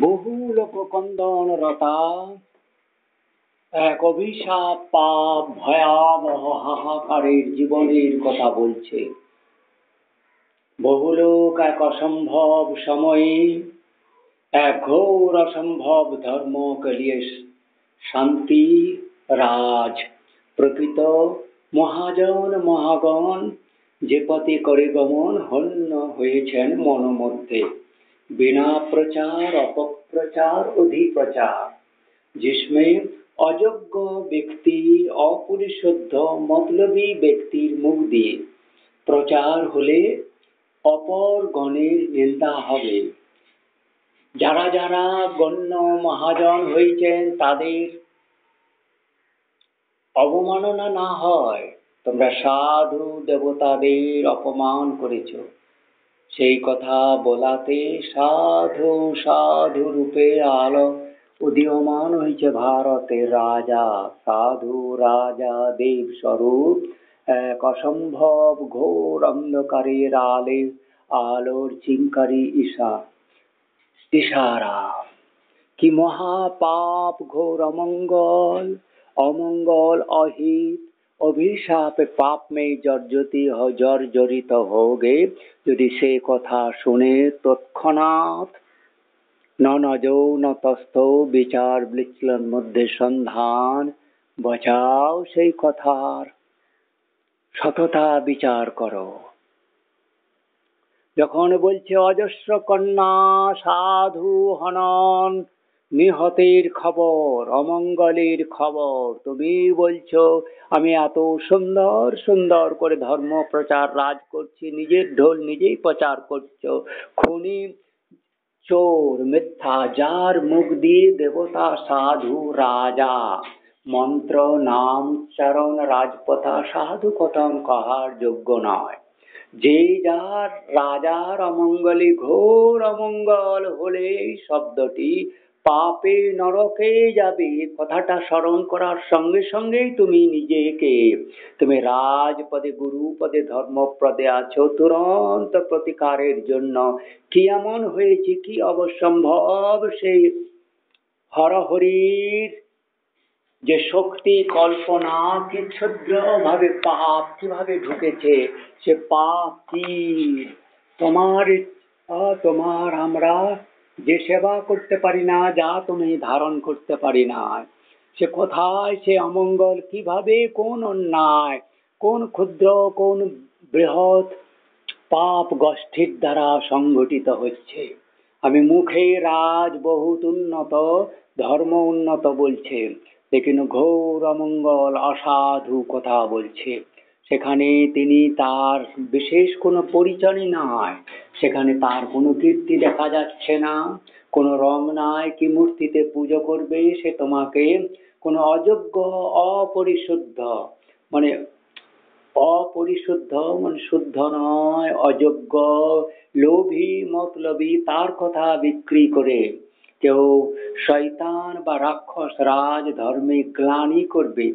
বহু লোক কন্দন রতা এক অভিশাপ পাপ ভয়াবহ হাহাকারের জীবনের কথা বলছে। বহু লোক এক অসম্ভব সময়ে এক ঘোর অসম্ভব ধর্ম করিয়ে শান্তি রাজ প্রকৃত মহাজন মহাগণ যে পথে করে গমন হন্য হয়েছেন মনোমধ্যে बिना प्रचार अपप्रचार অধিপ্রচার जिसमें অযোগ্য ব্যক্তি অপরিশুদ্ধ মতলবী ব্যক্তির মুখ দিয়ে প্রচার হলে অপর গণের নিন্দা হবে। যারা যারা গণ্য মহাজন হয়েছেন তাদের অবমাননা না হয়। তোমরা সাধু দেবতাদের অপমান করেছ, সেই কথা বলাতে সাধু সাধু রূপে আলো উদীয়মান হয়েছে ভারতের রাজা। সাধু রাজা দেব স্বরূপ এক অসম্ভব ঘোর অন্ধকারের আলোর চিঙ্কারি ইশারা। কি মহাপাপ ঘোর অমঙ্গল অহিত অভিশাপ পাপ में জর্জরিত হোগে। যদি সে কথা শুনে তৎক্ষণাৎ ননজো নতস্থ বিচার বিচলন মধ্যে সন্ধান বচাও, সেই কথার সততা বিচার করো। যখন বলছে অজস্র কন্যা সাধু হনন নিহতের খবর অমঙ্গলের খবর, তুমি বলছো আমি এত সুন্দর সুন্দর করে ধর্ম প্রচার রাজ করছি, নিজের ঢোল নিজেই প্রচার করছো। খুনি চোর মিথ্যা যার মুখ দিয়ে দেবতা সাধু রাজা মন্ত্র নাম উচ্চারণ রাজপথা সাধু কথন কহার যোগ্য নয়। যে যার রাজার অমঙ্গলে ঘোর অমঙ্গল হলে শব্দটি পাপে নরকে যাবে, কথাটা স্মরণ করার সঙ্গে সঙ্গেই তুমি রাজপদে গুরুপদে ধর্মপদে আছো। তুরন্ত প্রতিকারের জন্য কি এমন হয়েছে, কি অবসম্ভব সেই হরহরির যে শক্তি কল্পনা কি ক্ষুদ্র ভাবে পাপ কিভাবে ঢুকেছে, সে পাপ কি তোমার আমরা যে সেবা করতে পারি না, যা তুমি ধারণ করতে পারি না, সে কোথায়, সে অমঙ্গল কিভাবে, কোন অন্যায়, কোন ক্ষুদ্র কোন বৃহৎ পাপ গোষ্ঠীর দ্বারা সংঘটিত হচ্ছে। আমি মুখে রাজ বহুত উন্নত ধর্ম উন্নত বলছে, लेकिन ঘোর অমঙ্গল অসাধু কথা বলছে। সেখানে তিনি তার বিশেষ কোনো পরিচয় নয়, সেখানে তার কোনো কীর্তি দেখা যাচ্ছে না, কোনো রং নাই। কি মূর্তিতে পুজো করবে সে তোমাকে, কোনো অযোগ্য অপরিশুদ্ধ মানে শুদ্ধ নয়, অযোগ্য লোভী মতলবী তার কথা বিক্রি করে কেউ শয়তান বা রাক্ষস রাজ ধর্মে গ্লানি করবে,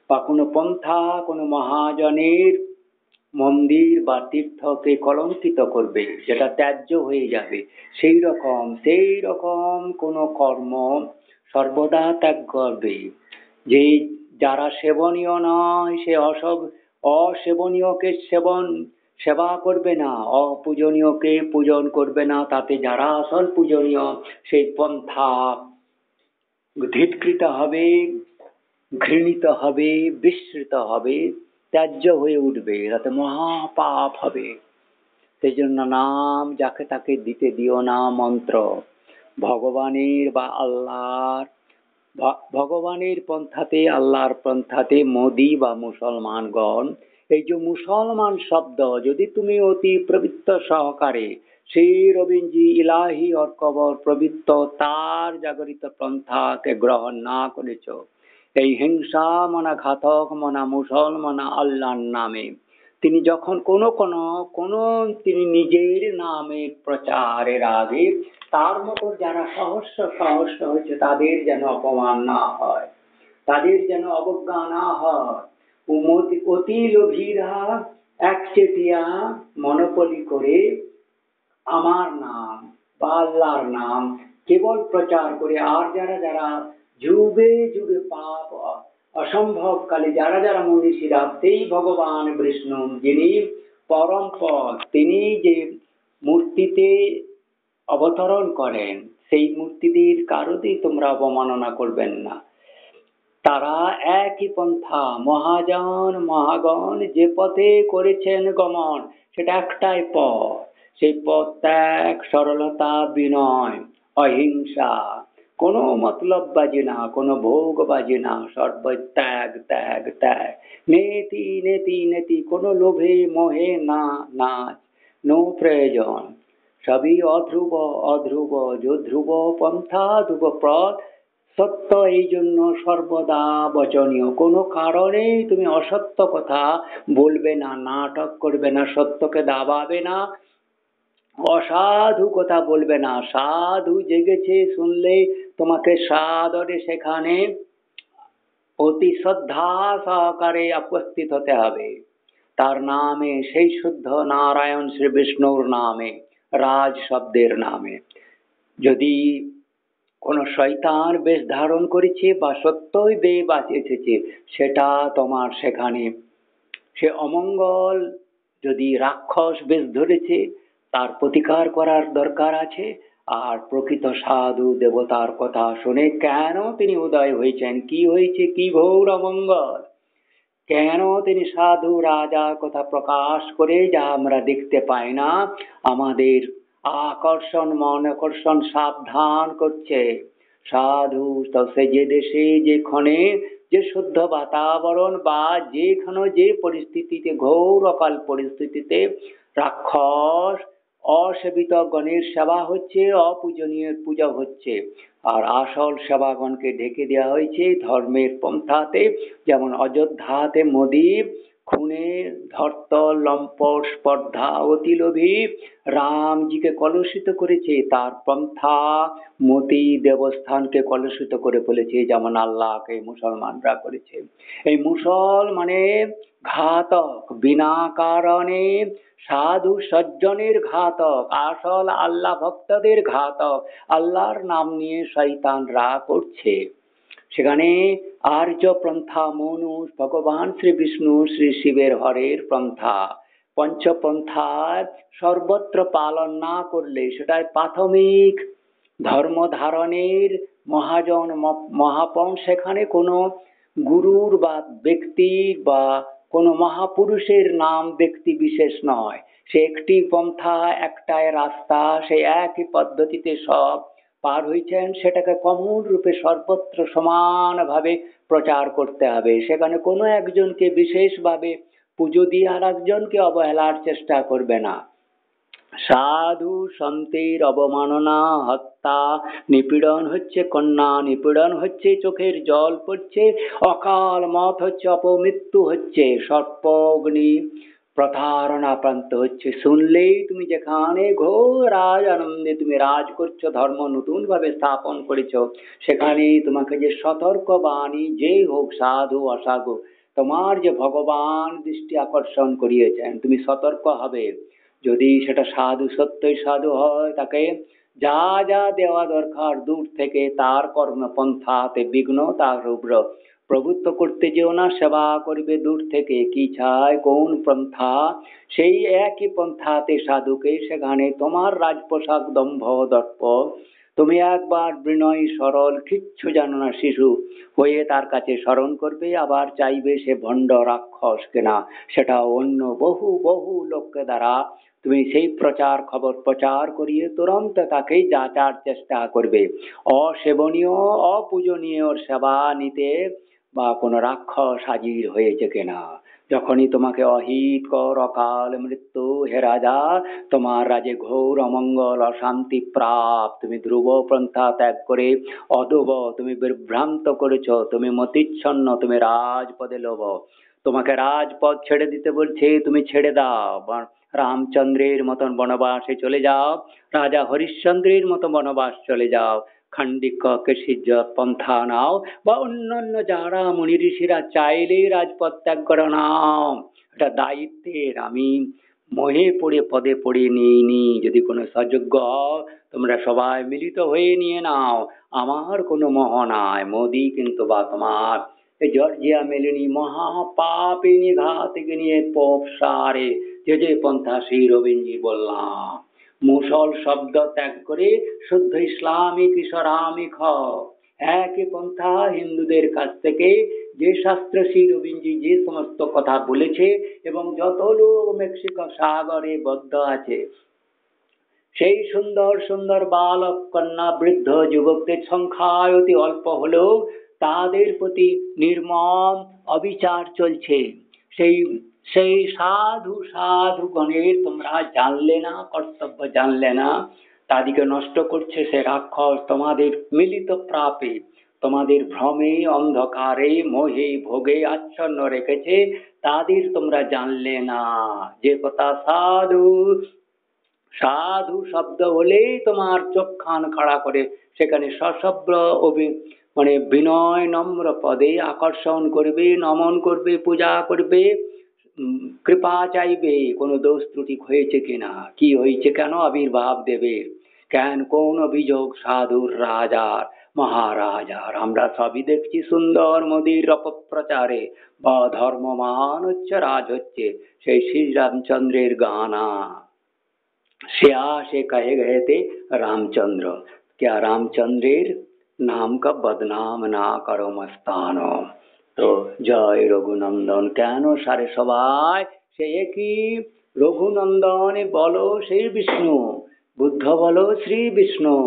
বা কোনো পন্থা কোনো মহাজনের মন্দির বা তীর্থকে কলঙ্কিত করবে, যেটা ত্যায্য হয়ে যাবে, সেই রকম কোনো কর্ম সর্বদা ত্যাগ করবে। যে যারা সেবনীয় নয় সে অসেবনীয়কে সেবা করবে না, অপূজনীয়কে পূজন করবে না, তাতে যারা আসল পূজনীয় সেই পন্থা ধিৎকৃত হবে, ঘৃণিত হবে, বিস্মৃত হবে, ত্যায্য হয়ে উঠবে, তাতে মহাপাপ হবে। সেই জন্য নাম যাকে তাকে দিতে দিও না মন্ত্র। ভগবানের বা ভগবানের পন্থাতে আল্লাহর পন্থাতে মোদি বা মুসলমানগণ, এই যে মুসলমান শব্দ যদি তুমি অতি প্রবৃত্ত সহকারে শ্রী রবীন্দ্রজি ইলাহি और কবর প্রবৃত্ত তার জাগরিত পন্থাকে গ্রহণ না করেছ, এই হিংসা মনা ঘাতক মনা মুসলমানা আল্লাহর নামে তিনি যখন কোন তিনি নিজের নামের প্রচারের আগে তার মতো যারা সহস্র হয়েছে তাদের যেন অপমান না হয়, তাদের যেন অবজ্ঞা না হয়। অতি লোভীরা একচেটিয়া মনোপলি করে আমার নাম বা আল্লাহর নাম কেবল প্রচার করে, আর যারা যারা যুগে যুগে পাপ অসম্ভবকালে যারা যারা মনীষীরা, সেই ভগবান বিষ্ণু যিনি পরম পদ, তিনি যে মূর্তিতে অবতরণ করেন, সেই মূর্তিদের কারোতেই তোমরা অবমাননা করবেন না। তারা একই পন্থা, মহাজন মহাগণ যে পথে করেছেন গমন, সেটা একটাই পথ। সেই পথ ত্যাগ, সরলতা, বিনয়, অহিংসা, কোনো মতলববাজি না, কোনো ভোগবাজি না, সর্বত্যাগ ত্যাগ ত্যাগ, নেতি নেতি নেতি, কোনো লোভে মোহে না নাচ, নো প্রয়োজন, সবই অধ্রুব অধ্রুব, যে ধ্রুব পন্থা ধ্রুব পথ, সত্য এই জন্য সর্বদা বচনীয়। কোনো কারণেই তুমি অসত্য কথা বলবে না, নাটক করবে না, সত্যকে দাবাবে না, অসাধু কথা বলবে না। সাধু জেগেছে শুনলে তোমাকে সাদরে সেখানে অতি শ্রদ্ধা সহকারে উপস্থিত হতে হবে। তার নামে, সেই শুদ্ধ নারায়ণ শ্রী বিষ্ণুর নামে, রাজ শব্দের নামে। যদি কোন শয়তান বেশ ধারণ করেছে বা সত্যই দেব এসেছে, সেটা তোমার সেখানে সে অমঙ্গল। যদি রাক্ষস বেশ ধরেছে, তার প্রতিকার করার দরকার আছে। আর প্রকৃত সাধু দেবতার কথা শুনে কেন তিনি উদয় হয়েছেন, কি হয়েছে, কি ঘোর অমঙ্গল, কেন তিনি সাধু রাজা কথা প্রকাশ করে, যা আমরা দেখতে পাই না, আমাদের আকর্ষণ মন আকর্ষণ সাবধান করছে। সাধু তো সে যে দেশে যেখানে যে শুদ্ধ বাতাবরণ বা যেখানে যে পরিস্থিতিতে, ঘোর অকাল পরিস্থিতিতে রাক্ষস অসেবিত গণের সেবা হচ্ছে, অপূজনীয় পূজা হচ্ছে, আর আসল সেবাগণকে ঢেকে দেওয়া হয়েছে ধর্মের পন্থাতে। যেমন অযোধ্যাতে মোদী খুনে ধর্তল লম্পট স্পর্ধা অতি লোভী রামজিকে কলুষিত করেছে, তার পন্থা মতি দেবস্থানকে কলুষিত করে ফেলেছে, যেমন আল্লাহকে মুসলমানরা করেছে। এই মুসলমানে ঘাতক, বিনা কারণে সাধু সজ্জনের ঘাতক, আসল আল্লাহ ভক্তদের ঘাতক আল্লাহর নাম নিয়ে শয়তানরা করছে। সেখানে আর্য পন্থা মনুষ, ভগবান শ্রী বিষ্ণু শ্রী শিবের হরের পন্থা, পঞ্চপন্থার সর্বত্র পালন না করলে, সেটাই প্রাথমিক ধর্ম ধারণের মহাজন মহাপন, সেখানে কোনো গুরুর বা ব্যক্তির বা কোনো মহাপুরুষের নাম ব্যক্তি বিশেষ নয়। সে একটি পন্থা, একটাই রাস্তা, সেই একই পদ্ধতিতে সব পার হয়েছেন, সেটাকে কমল রূপে সর্বত্র সমানভাবে প্রচার করতে হবে। সেখানে কোনো একজনকে বিশেষভাবে পুজো দিয়ে আর একজনকে অবহেলার চেষ্টা করবে না। সাধু সন্তের অবমাননা, হত্যা, নিপীড়ন হচ্ছে কন্যা, নিপীড়ন হচ্ছে চোখের জল পড়ছে, অকাল মত হচ্ছে, অপমৃত্যু হচ্ছে, সর্প অগ্নি প্রতারণা প্রান্ত হচ্ছে। শুনলেই তুমি যেখানে ঘোর রাজ আনন্দে তুমি রাজ করছো, ধর্ম নতুন ভাবে স্থাপন করেছো, সেখানেই তোমাকে যে সতর্ক বাণী, যে হোক সাধু অসাধু, তোমার যে ভগবান দৃষ্টি আকর্ষণ করিয়েছেন, তুমি সতর্ক হবে। যদি সেটা সাধু সত্যই সাধু হয়, তাকে যা যা দেওয়া দরকার দূর থেকে তার কর্মপন্থাতে বিঘ্ন, তার উগ্র প্রভুত্ব করতে যেও না, সেবা করবে দূর থেকে। কি চায়, কোন পন্থা, সেই একই পন্থাতে সাধুকে, সেখানে তোমার রাজপোশাক দম্ভ দর্প, তুমি একবার বিনয় সরল কিচ্ছু জানো না শিশু হয়ে তার কাছে স্মরণ করবে, আবার চাইবে সে ভণ্ড রাক্ষস কেনা, সেটা অন্য বহু বহু লোককে দ্বারা তুমি সেই প্রচার খবর প্রচার করিয়ে তুরন্ত তাকেই যাচার চেষ্টা করবে। অসেবনীয় অপূজনীয় সেবা নিতে বা কোনো রাক্ষস হাজির হয়েছে কিনা। যখনই তোমাকে অহিত কর অকাল মৃত্যু, হে রাজা, তোমার রাজে ঘোর অমঙ্গল অশান্তি প্রাপ, তুমি ধ্রুব পন্থা ত্যাগ করে অধুব তুমি বিভ্রান্ত করেছ, তুমি মতিচ্ছন্ন, তুমি রাজপদে লোভ, তোমাকে রাজপদ ছেড়ে দিতে বলছে, তুমি ছেড়ে দাও। রামচন্দ্রের মতন বনবাসে চলে যাও, রাজা হরিশ্চন্দ্রের মতো বনবাস চলে যাও, খান্ডিক কেশিজ পন্থা নাও, বা অন্যান্য যারা মুনি ঋষিরা চাইলেই রাজপথ ত্যাগ করে নাও। এটা দায়িত্বের। আমি মোহে পড়ে পদে পড়ে নিইনি। যদি কোনো সযোগ্য হও, তোমরা সবাই মিলিত হয়ে নিয়ে নাও, আমার কোনো মোহ নাই। মোদি কিন্তু বা তোমার এই জর্জিয়া মেলিনী মহাপাপিনী ঘাতিকে নিয়ে পোপ সারে যে যে পন্থা শ্রী রবীন্দ্রজি বললাম, মুসল শব্দ ত্যাগ করে শুদ্ধ ইসলামিক ইসলামিক হও। একই পন্থা হিন্দুদের কাছ থেকে যে শাস্ত্র শ্রী রবীন্দ্রজি যে সমস্ত কথা বলেছে এবং যত লোক মেক্সিকো সাগরে বদ্ধ আছে, সেই সুন্দর সুন্দর বালক কন্যা বৃদ্ধ যুবকদের সংখ্যায় অতি অল্প হলেও তাদের প্রতি নির্মম অবিচার চলছে। সেই সেই সাধু সাধু গণের তোমরা জানলে না, কর্তব্য জানলে না, তাদেরকে নষ্ট করছে সে রাক্ষস তোমাদের মিলিত প্রাপে, তোমাদের ভ্রমে অন্ধকারে মোহে ভোগে আচ্ছন্ন রেখেছে, তাদের তোমরা জানলে না। যে কথা সাধু সাধু শব্দ হলেই তোমার চোখ খান খাড়া করে সেখানে সশব্দ মানে বিনয় নম্র পদে আকর্ষণ করবে, নমন করবে, পূজা করবে, কৃপা চাইবে, কোনো দোষ ত্রুটি হয়েছে কিনা, কি হয়েছে, কেন আবির্ভাব দেবে, কেন কোন অভিযোগ সাধুর রাজার মহারাজার। আমরা সবই দেখছি সুন্দর মোদীর অপপ্রচারে বা ধর্মমান হচ্ছে, রাজ হচ্ছে, সেই শ্রীরামচন্দ্রের গানা। श्या से कहे गए थे रामचंद्र, क्या रामचंद्रेर नाम का बदनाम ना करो मस्तानो। তো জয় রঘুনন্দন। কেন সারে সবাই সে একই রঘুনন্দনে বলো শ্রী বিষ্ণু, বুদ্ধ বলো শ্রী বিষ্ণু,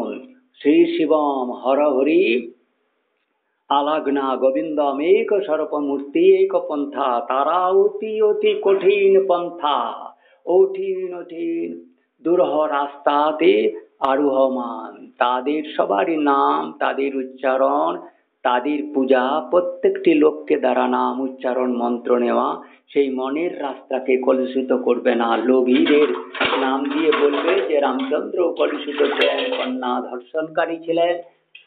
শ্রী শিবম হর হরি আলাগনা গোবিন্দম এক সর্বমূর্তি এক পন্থা, তারা অতি অতি কঠিন পন্থা, কঠিন কঠিন দুরহ রাস্তাতে আরোহমান। তাদের সবারই নাম, তাদের উচ্চারণ, তাদের পূজা, প্রত্যেকটি লোককে দ্বারা নাম উচ্চারণ মন্ত্র নেওয়া, সেই মনের রাস্তাকে কলুষিত করবে না। লোভীদের নাম দিয়ে বলবে যে রামচন্দ্র কলুষিত ছিলেন, কন্যা ধর্ষণকারী ছিলেন,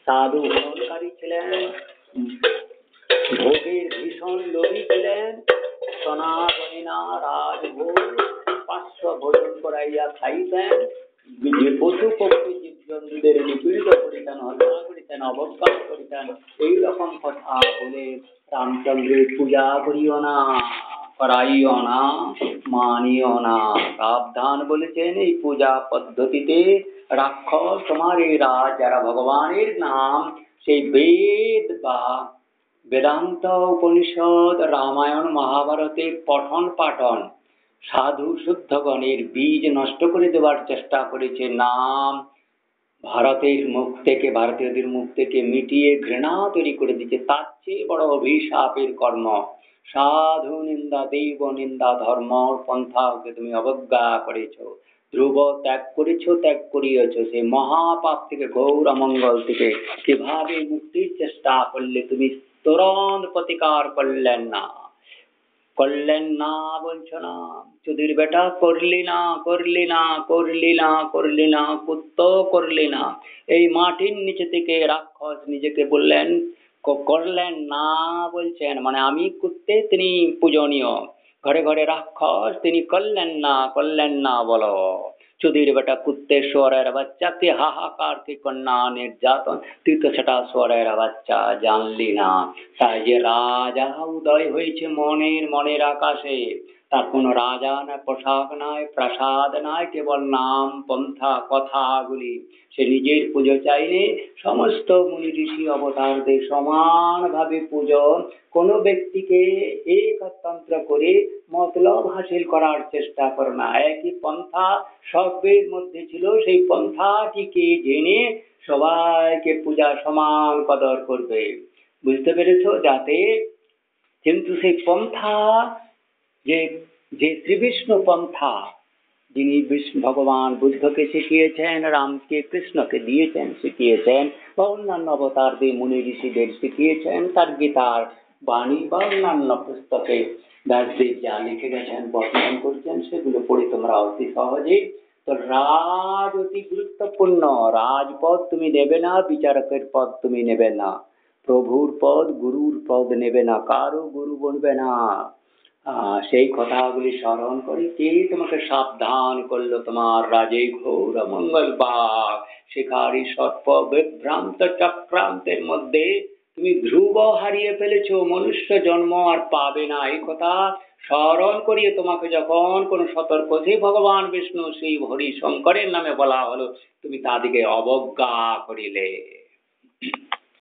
সাধু হরণকারী ছিলেন, ভোগের ভীষণ লোভী ছিলেন, সনাতনীনা রাজভোগ 500 ভোজন করাইয়া খাইতেন, যে পশু পক্ষী জীবজন্তুদের নিপীড়িত করিতেন, হত্যা করিতেন, অবজ্ঞা করিতেন, এইরকম কথা বলে রামচন্দ্রের পূজা করিও না, করাইও না, মানিও না। সাবধান বলেছেন এই পূজা পদ্ধতিতে রাক্ষস তোমার এই রাজ, যারা ভগবানের নাম সেই বেদ বা বেদান্ত উপনিষদ রামায়ণ মহাভারতের পঠন পাঠন সাধু শুদ্ধগণের বীজ নষ্ট করে দেওয়ার চেষ্টা করেছে। নাম ভারতের মুখ থেকে, ভারতীয়দের মুখ থেকে মিটিয়ে ঘৃণা তৈরি করে দিচ্ছে। তার চেয়ে বড় অভিশাপের কর্ম সাধু নিন্দা, দেব নিন্দা, ধর্ম পন্থাকে তুমি অবজ্ঞা করেছ, ধ্রুব ত্যাগ করেছ, ত্যাগ করিয়েছ, সেই মহাপাপ থেকে, ঘোর অমঙ্গল থেকে কিভাবে মুক্তির চেষ্টা করলে তুমি তুরন্ত প্রতিকার করলেন না, করলেন না বলছো না, চুদির বেটা করলি না, করলি না, করলি না, করলি না, কুত্ত করলি না। এই মাটির নিচে থেকে রাক্ষস নিজেকে বললেন, করলেন না বলছেন, মানে আমি কুত্তে, তিনি পূজনীয়, ঘরে ঘরে রাক্ষস, তিনি করলেন না, করলেন না বলো। চুদির বেটা কুত্তে সোরের বাচ্চা, কে হাহাকার, কি কন্যা নির্যাতন, তুই তো সেটা সোরের বাচ্চা জানলি না। তাই যে রাজা উদয় হয়েছে মনের মনের আকাশে, তার কোনো রাজা না, পোশাক নাই, প্রাসাদ নাই, কেবল নাম পন্থা কথাগুলি। সে নিজের পুজো চাইলে সমস্ত মুনি ঋষি অবতারদের সমানভাবে পূজন, কোনো ব্যক্তিকে একতন্ত্র করে মতলব হাসিল করার চেষ্টা করো না। একই পন্থা সবের মধ্যে ছিল, সেই পন্থাটিকে জেনে সবাইকে পূজা সমান কদর করবে, বুঝতে পেরেছ? যাতে কিন্তু সেই পন্থা যে যে শ্রীবিষ্ণু পন্থা, যিনি ভগবান বুদ্ধকে শিখিয়েছেন, রামকে কৃষ্ণকে দিয়েছেন শিখিয়েছেন, বা অন্যান্য অবতারদের মুনি ঋষিদের শিখিয়েছেন, তার গীতার বাণী বা অন্যান্য পুস্তকে ব্যাসদেব যা লিখে গেছেন, বর্ণন করছেন, সেগুলো পড়ে তোমরা অতি সহজে। তো রাজ অতি গুরুত্বপূর্ণ, রাজপদ তুমি নেবে না, বিচারকের পদ তুমি নেবে না, প্রভুর পদ গুরুর পদ নেবে না, কারো গুরু বনবে না। সেই কথাগুলি স্মরণ করে কে তোমাকে সাবধান করলো? তোমার রাজে ঘোর মঙ্গল বাগ শিকারী সর্প বিভ্রান্ত চক্রান্তের মধ্যে তুমি ধ্রুব হারিয়ে ফেলেছো, মনুষ্য জন্ম আর পাবে না, এই কথা স্মরণ করিয়ে তোমাকে যখন কোন সতর্ক সেই ভগবান বিষ্ণু সেই হরি শঙ্করের নামে বলা হলো, তুমি তাদিকে অবজ্ঞা করিলে।